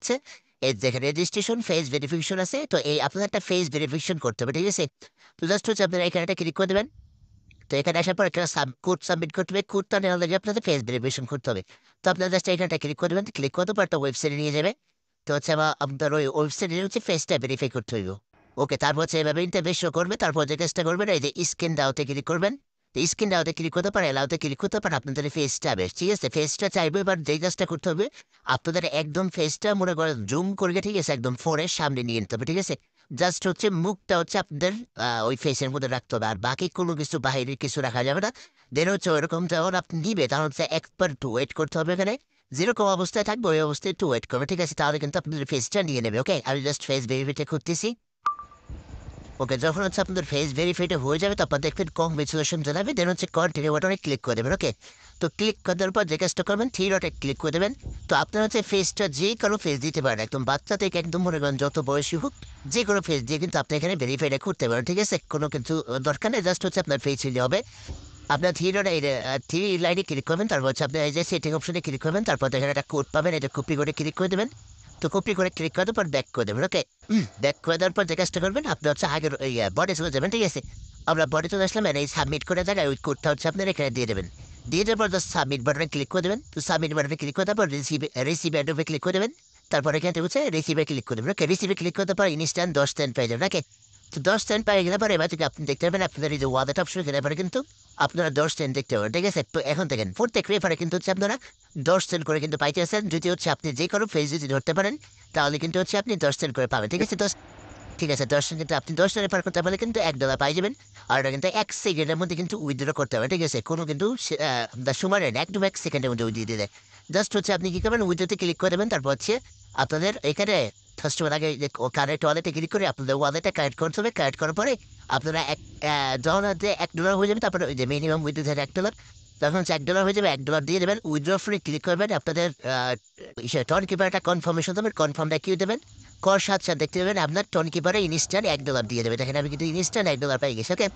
হচ্ছে এই যেখানে রেজিস্ট্রেশন ফেস ভেরিফিকেশন আছে, তো এই আপনাদের একটা ফেস ভেরিফিকেশন করতে হবে, ঠিক আছে? তো জাস্ট হচ্ছে আপনারা এখানে একটা ক্লিক করে দেবেন। তো এখানে আসার পর একটা কোড সাবমিট করতে হবে। কোডটা নেওয়ার লাগে আপনাদের ফেস ভেরিফিকেশন করতে হবে। তো আপনারা জাস্ট এখানটা ক্লিক করে দেবেন। ক্লিক করার পর একটা ওয়েবসাইটে নিয়ে যাবে। তো হচ্ছে আবার আপনার ওই ওয়েবসাইটে হচ্ছে ফেসটা ভেরিফাই করতে হইব। ওকে, তারপর হচ্ছে এভাবে ইন্টারফেস শো করবে। তারপর যে কাজটা করবেন, এই যে স্ক্যান দাওতে ক্লিক করবেন। তো স্ক্যান দাওতে ক্লিক করতে পারে, এলাওতে ক্লিক করতে পারে, আপনাদের ফেসটা হবে, ঠিক আছে? ফেসটা চাইবে, এবার যেই কাজটা করতে হবে, আপনাদের একদম ফেসটা মনে করেন জুম করে, ঠিক আছে, একদম ফোনের সামনে নিয়ে নিতে হবে, ঠিক আছে? জাস্ট হচ্ছে মুখটা হচ্ছে আপনাদের ওই ফেসের মধ্যে রাখতে হবে, আর বাকি কোনো কিছু বাহিরের কিছু রাখা যাবে না। দেন হচ্ছে ওইরকম যখন আপনি নিবে, তখন হচ্ছে একবার একটু ওয়েট করতে হবে। এখানে যেরকম অবস্থায় থাকবে ওই অবস্থায় একটু ওয়েট করবে, ঠিক আছে? তাহলে কিন্তু আপনাদের ফেসটা নিয়ে নেবে। ওকে, আমি জাস্ট ফেস ভেরিফাইটা করতেছি। ওকে, যখন হচ্ছে আপনাদের ফেস ভেরিফাইটা হয়ে যাবে, তারপর দেখবেন কংগ্রেচুলেশন জানাবে। দেন হচ্ছে কন্টিনিউ বাটনে ক্লিক করে দেবেন। ওকে, তো ক্লিক করে দেওয়ার পর যে কাজটা করবেন, থ্রি ডটে ক্লিক করে দেবেন। তো আপনার হচ্ছে ফেসটা যে কোনো ফেস দিতে পারেন, একদম বাচ্চা থেকে একদম মনে করেন যত বয়সী হোক, যে কোনো ফেস দিয়ে কিন্তু আপনি এখানে ভেরিফাইটা করতে পারেন, ঠিক আছে? কোনো কিছু দরকার নেই, জাস্ট হচ্ছে আপনার ফেস হলে হবে। আপনার থ্রি ডট থ্রি লাইনে ক্লিক করবেন, তারপর হচ্ছে আপনি এই যে সেটিং অপশনে ক্লিক করবেন, তারপর এখানে একটা কোড পাবেন, এটা কপি করে ক্লিক করে দেবেন। তো কপি করে ক্লিক করার পর ব্যাক করে দেবেন। ওকে, ব্যাক করে দেওয়ার পর যে কাজটা করবেন, আপনি হচ্ছে আগের বডি চলে যাবেন, ঠিক আছে? আমরা বডি চলে আসলাম, আর এই সাবমিট করে জায়গায় ওই কোডটা হচ্ছে আপনার এখানে দিয়ে দেবেন। দিয়ে দেওয়ার পর জাস্ট সাবমিট বাটনে ক্লিক করে দেবেন। তো সাবমিট বাটনে ক্লিক করে দেওয়ার পর রিসিভ অ্যাডোবে ক্লিক করে দেবেন। তারপর এখানে হচ্ছে রিসিভে ক্লিক করে দেবেন। ওকে, রিসিভে ক্লিক করতে পার ইনস্ট্যান্ট 10 সেন্ট পেয়ে যাবেন। ওকে, তো 10 সেন্ট পেয়ে গেলে পরে এবার থেকে আপনি দেখতে পাবেন আপনাদের এই যে ওয়ালেট অপশন, এখানে পরে কিন্তু আপনারা 10 সেন্ট দেখতে পাবেন, ঠিক আছে? তো এখন দেখেন প্রত্যেক রেফারে কিন্তু হচ্ছে আপনারা 10 সেন্ট করে কিন্তু পাইতেছেন। যদি হচ্ছে আপনি যে কোনো ফেস যদি ধরতে পারেন, তাহলে কিন্তু হচ্ছে আপনি 10 সেন্ট করে পাবেন, ঠিক আছে? ঠিক আছে, 10 সেন্ট কিন্তু আপনি 10 সেন্ট রেফার করতে পারলে কিন্তু $1 পাই যাবেন। আর এটা কিন্তু 1 সেকেন্ডের মধ্যে কিন্তু উইথড্র করতে হবে, ঠিক আছে? কোনো কিন্তু সময় নেই না, একদম 1 সেকেন্ডের মধ্যে উইথ দিয়ে দেয়। জাস্ট হচ্ছে আপনি কি করবেন, উইথড্রোতে ক্লিক করে দেবেন। তারপর হচ্ছে আপনাদের এখানে ফার্স্ট আগে কারেক্ট ওয়ালেটে ক্লিক করে আপনাদের ওয়ালেটে কারেক্ট করতে হবে। কারেক্ট করার পরে আপনারা যখন হচ্ছে $1 হয়ে যাবে, তারপরে ওই যে মিনিমাম উইথড্রো থাকে $1, তখন হচ্ছে $1 হয়ে যাবে, $1 দিয়ে দেবেন। উইথড্র ফ্রি ক্লিক করবেন, আপনাদের টন কিপার একটা কনফার্মেশন দেবেন, কনফার্মটা কি দেবেন। সাথে সাথে দেখতে পাবেন আপনার টন কিপারে ইনস্ট্যান্ট $1 দিয়ে দেবে। দেখেন আমি কিন্তু ইনস্ট্যান্ট $1 পাই গেছি। ওকে,